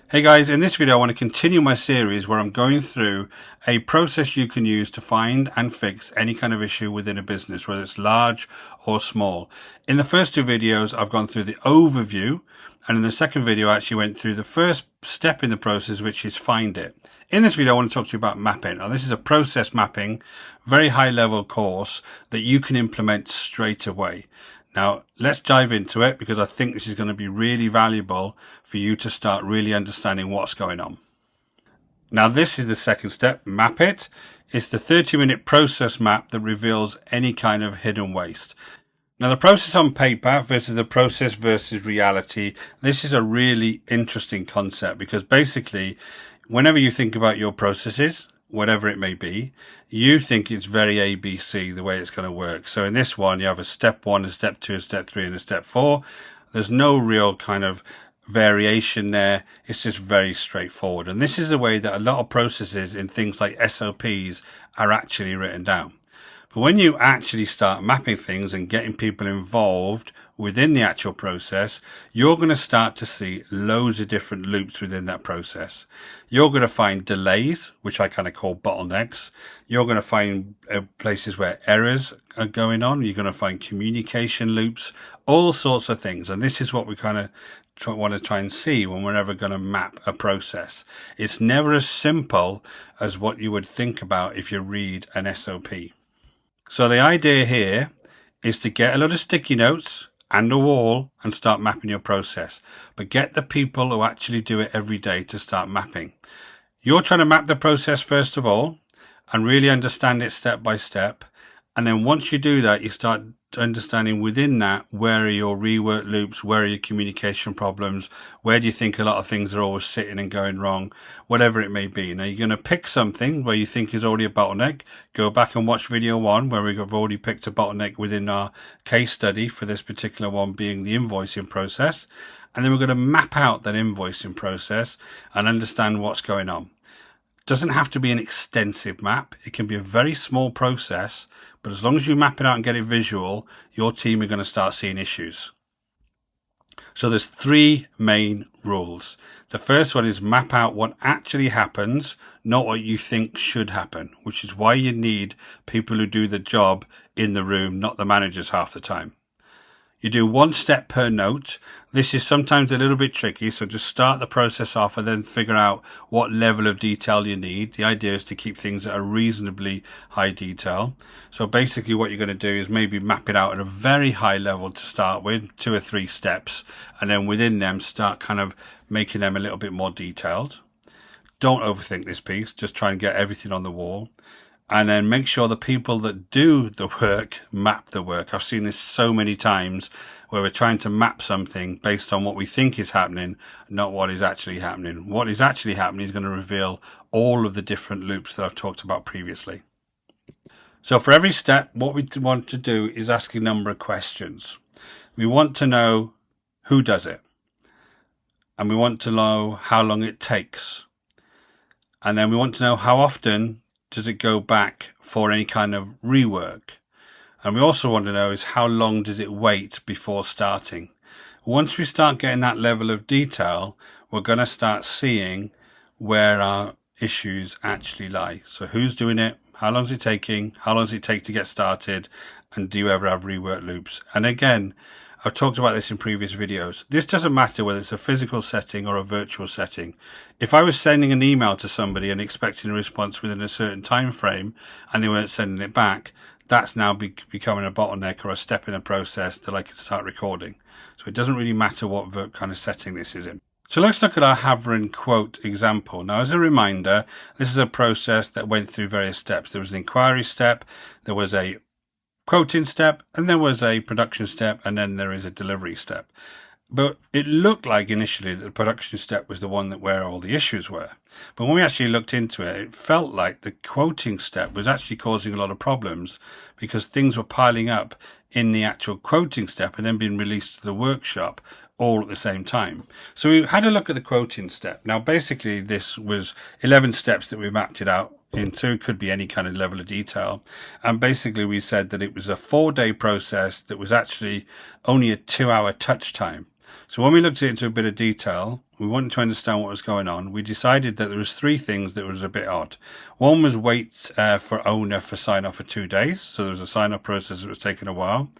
Hey guys, in this video I want to continue my series where I'm going through a process you can use to find and fix any kind of issue within a business, whether it's large or small. In the first two videos I've gone through the overview, and in the second video I actually went through the first step in the process, which is find it. In this video I want to talk to you about mapping. Now this is a process mapping, very high level course that you can implement straight away. Now, let's dive into it because I think this is going to be really valuable for you to start really understanding what's going on. Now, this is the second step, map it. It's the 30-minute process map that reveals any kind of hidden waste. Now, the process on paper versus the process versus reality, this is a really interesting concept because basically, whenever you think about your processes, whatever it may be, you think it's very ABC, the way it's going to work. So in this one, you have a step 1, a step 2, a step 3, and a step 4. There's no real kind of variation there. It's just very straightforward. And this is the way that a lot of processes in things like SOPs are actually written down. But when you actually start mapping things and getting people involved within the actual process, you're going to start to see loads of different loops within that process. You're going to find delays, which I kind of call bottlenecks. You're going to find places where errors are going on. You're going to find communication loops, all sorts of things. And this is what we kind of want to try and see when we're ever going to map a process. It's never as simple as what you would think about if you read an SOP. So the idea here is to get a lot of sticky notes and a wall and start mapping your process. But get the people who actually do it every day to start mapping. You're trying to map the process first of all and really understand it step by step. And then once you do that, you start understanding within that, where are your rework loops, where are your communication problems, where do you think a lot of things are always sitting and going wrong, whatever it may be. Now you're going to pick something where you think is already a bottleneck. Go back and watch video 1 where we've already picked a bottleneck within our case study for this particular one being the invoicing process. And then we're going to map out that invoicing process and understand what's going on. Doesn't have to be an extensive map. It can be a very small process, but as long as you map it out and get it visual, your team are going to start seeing issues. So there's 3 main rules. The first one is map out what actually happens, not what you think should happen, which is why you need people who do the job in the room, not the managers half the time. You do 1 step per note. This is sometimes a little bit tricky, so just start the process off and then figure out what level of detail you need. The idea is to keep things at a reasonably high detail. So basically what you're going to do is maybe map it out at a very high level to start with, 2 or 3 steps, and then within them start kind of making them a little bit more detailed. Don't overthink this piece, just try and get everything on the wall. And then make sure the people that do the work map the work. I've seen this so many times where we're trying to map something based on what we think is happening, not what is actually happening. What is actually happening is going to reveal all of the different loops that I've talked about previously. So for every step, what we want to do is ask a number of questions. We want to know who does it. And we want to know how long it takes. And then we want to know how often does it go back for any kind of rework? And we also want to know is how long does it wait before starting? Once we start getting that level of detail, we're going to start seeing where our issues actually lie. So who's doing it? How long is it taking? How long does it take to get started? And do you ever have rework loops? And again, I've talked about this in previous videos. This doesn't matter whether it's a physical setting or a virtual setting. If I was sending an email to somebody and expecting a response within a certain time frame and they weren't sending it back, that's now becoming a bottleneck or a step in a process that I can start recording. So it doesn't really matter what kind of setting this is in. So let's look at our Havering quote example. Now, as a reminder, this is a process that went through various steps. There was an inquiry step, there was a quoting step, and there was a production step, and then there is a delivery step. But it looked like initially that the production step was the one where all the issues were. But when we actually looked into it, it felt like the quoting step was actually causing a lot of problems because things were piling up in the actual quoting step and then being released to the workshop all at the same time. So we had a look at the quoting step. Now, basically, this was 11 steps that we mapped it out into. It could be any kind of level of detail. And basically, we said that it was a 4-day process that was actually only a 2-hour touch time. So when we looked into a bit of detail, we wanted to understand what was going on. We decided that there was three things that was a bit odd. One was wait for owner for sign off for 2 days. So there was a sign off process that was taking a while.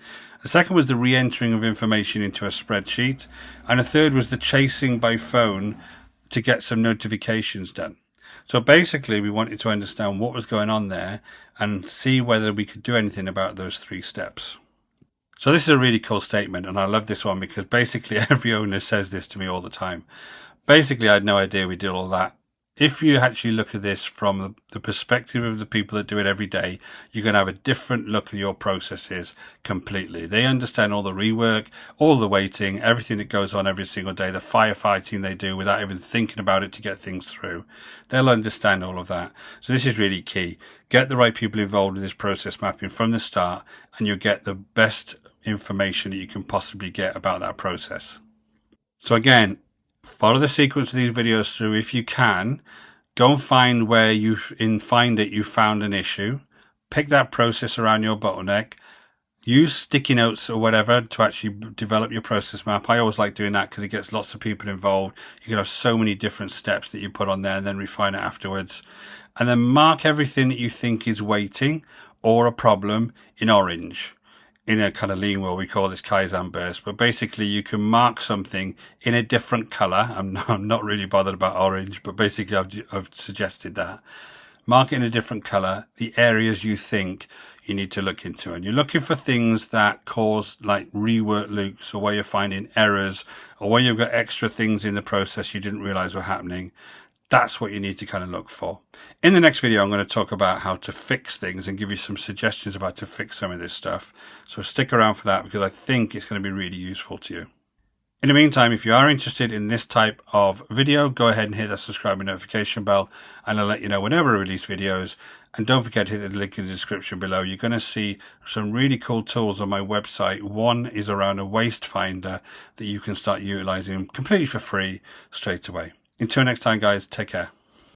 The second was the re-entering of information into a spreadsheet. And the third was the chasing by phone to get some notifications done. So basically we wanted to understand what was going on there and see whether we could do anything about those 3 steps. So this is a really cool statement, and I love this one because basically every owner says this to me all the time. Basically, I had no idea we did all that. If you actually look at this from the perspective of the people that do it every day, you're going to have a different look at your processes completely. They understand all the rework, all the waiting, everything that goes on every single day, the firefighting they do without even thinking about it to get things through. They'll understand all of that. So this is really key. Get the right people involved with this process mapping from the start, and you'll get the best information that you can possibly get about that process. So again, follow the sequence of these videos through if you can. Go and find where you found an issue. Pick that process around your bottleneck. Use sticky notes or whatever to actually develop your process map. I always like doing that because it gets lots of people involved. You can have so many different steps that you put on there and then refine it afterwards. And then mark everything that you think is waiting or a problem in orange. In a kind of lean world, we call this Kaizen burst, but basically you can mark something in a different color. I'm not really bothered about orange, but basically I've suggested that. Mark it in a different color, the areas you think you need to look into. And you're looking for things that cause like rework loops, or where you're finding errors, or where you've got extra things in the process you didn't realize were happening. That's what you need to kind of look for. In the next video, I'm going to talk about how to fix things and give you some suggestions about to fix some of this stuff. So stick around for that because I think it's going to be really useful to you. In the meantime, if you are interested in this type of video, go ahead and hit that subscribe and notification bell, and I'll let you know whenever I release videos. And don't forget to hit the link in the description below. You're going to see some really cool tools on my website. One is around a waste finder that you can start utilizing completely for free straight away. Until next time, guys, take care.